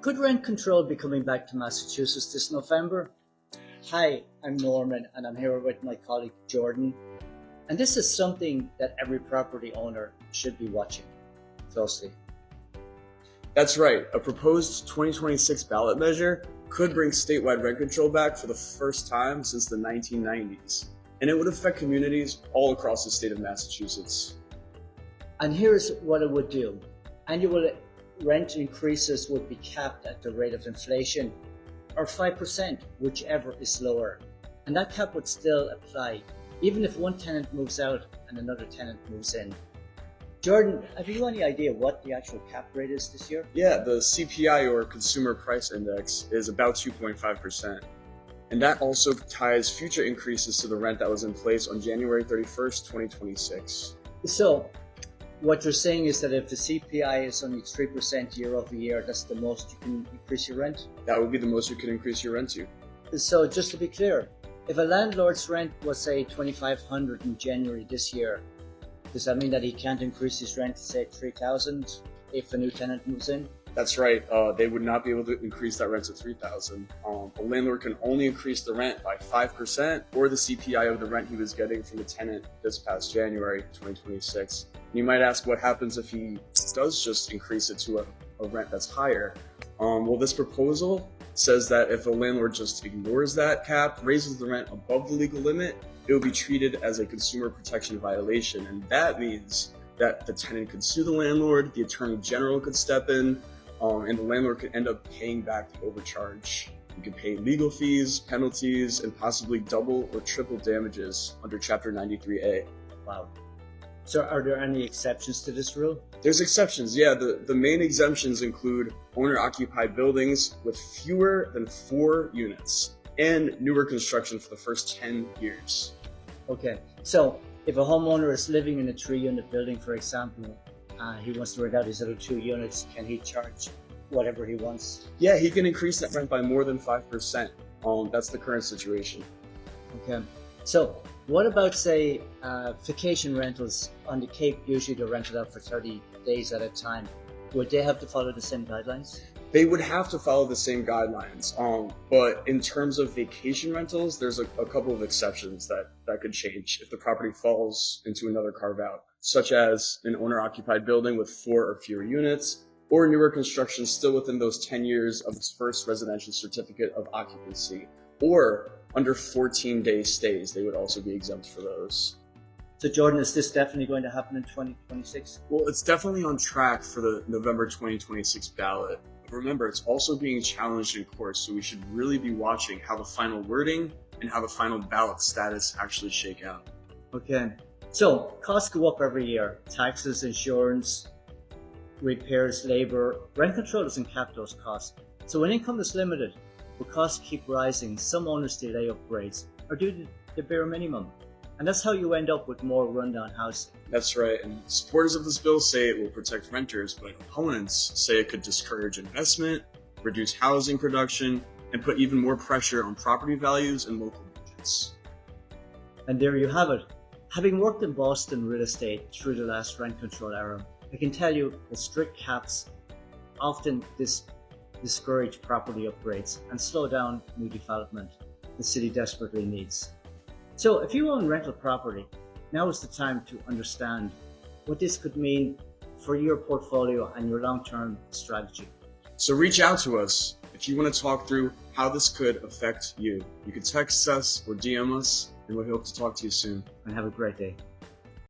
Could rent control be coming back to Massachusetts this November? Hi, I'm Norman and I'm here with my colleague Jordan. And this is something that every property owner should be watching closely. That's right. A proposed 2026 ballot measure could bring statewide rent control back for the first time since the 1990s. And it would affect communities all across the state of Massachusetts. And here's what it would do. Annual rent increases would be capped at the rate of inflation, or 5%, whichever is lower. And that cap would still apply, even if one tenant moves out and another tenant moves in. Jordan, have you any idea what the actual cap rate is this year? Yeah, the CPI, or Consumer Price Index, is about 2.5%. And that also ties future increases to the rent that was in place on January 31st, 2026. So, what you're saying is that if the CPI is only 3% year over year, that's the most you can increase your rent? That would be the most you could increase your rent to. So just to be clear, if a landlord's rent was say $2,500 in January this year, does that mean that he can't increase his rent to say $3,000 if a new tenant moves in? That's right. They would not be able to increase that rent to $3,000. A landlord can only increase the rent by 5% or the CPI of the rent he was getting from the tenant this past January 2026. You might ask what happens if he does just increase it to a rent that's higher. Well, this proposal says that if a landlord just ignores that cap, raises the rent above the legal limit, it will be treated as a consumer protection violation. And that means that the tenant could sue the landlord, the attorney general could step in, and the landlord could end up paying back the overcharge. You could pay legal fees, penalties, and possibly double or triple damages under Chapter 93A. Wow. So are there any exceptions to this rule? There's exceptions, yeah. The main exemptions include owner-occupied buildings with fewer than 4 units and newer construction for the first 10 years. Okay, so if a homeowner is living in a 3-unit building, for example, he wants to rent out his other 2 units, can he charge whatever he wants? Yeah, he can increase that rent by more than 5%. That's the current situation. Okay, so what about, say, vacation rentals on the Cape? Usually they're rented out for 30 days at a time. Would they have to follow the same guidelines? They would have to follow the same guidelines. But in terms of vacation rentals, there's a couple of exceptions that could change if the property falls into another carve-out, such as an owner-occupied building with 4 or fewer units, or newer construction still within those 10 years of its first residential certificate of occupancy, or under 14-day stays. They would also be exempt for those. So Jordan, is this definitely going to happen in 2026? Well, it's definitely on track for the November 2026 ballot. But remember, it's also being challenged in court, so we should really be watching how the final wording and how the final ballot status actually shake out. Okay, so costs go up every year. Taxes, insurance, repairs, labor. Rent control doesn't cap those costs. So when income is limited, but costs keep rising, some owners delay upgrades or do the bare minimum. And that's how you end up with more rundown housing. That's right, and supporters of this bill say it will protect renters, but opponents say it could discourage investment, reduce housing production, and put even more pressure on property values and local budgets. And there you have it. Having worked in Boston real estate through the last rent control era, I can tell you that strict caps often discourage property upgrades and slow down new development the city desperately needs. So if you own rental property, now is the time to understand what this could mean for your portfolio and your long-term strategy. So reach out to us if you want to talk through how this could affect you. You can text us or DM us, and we hope to talk to you soon. And have a great day.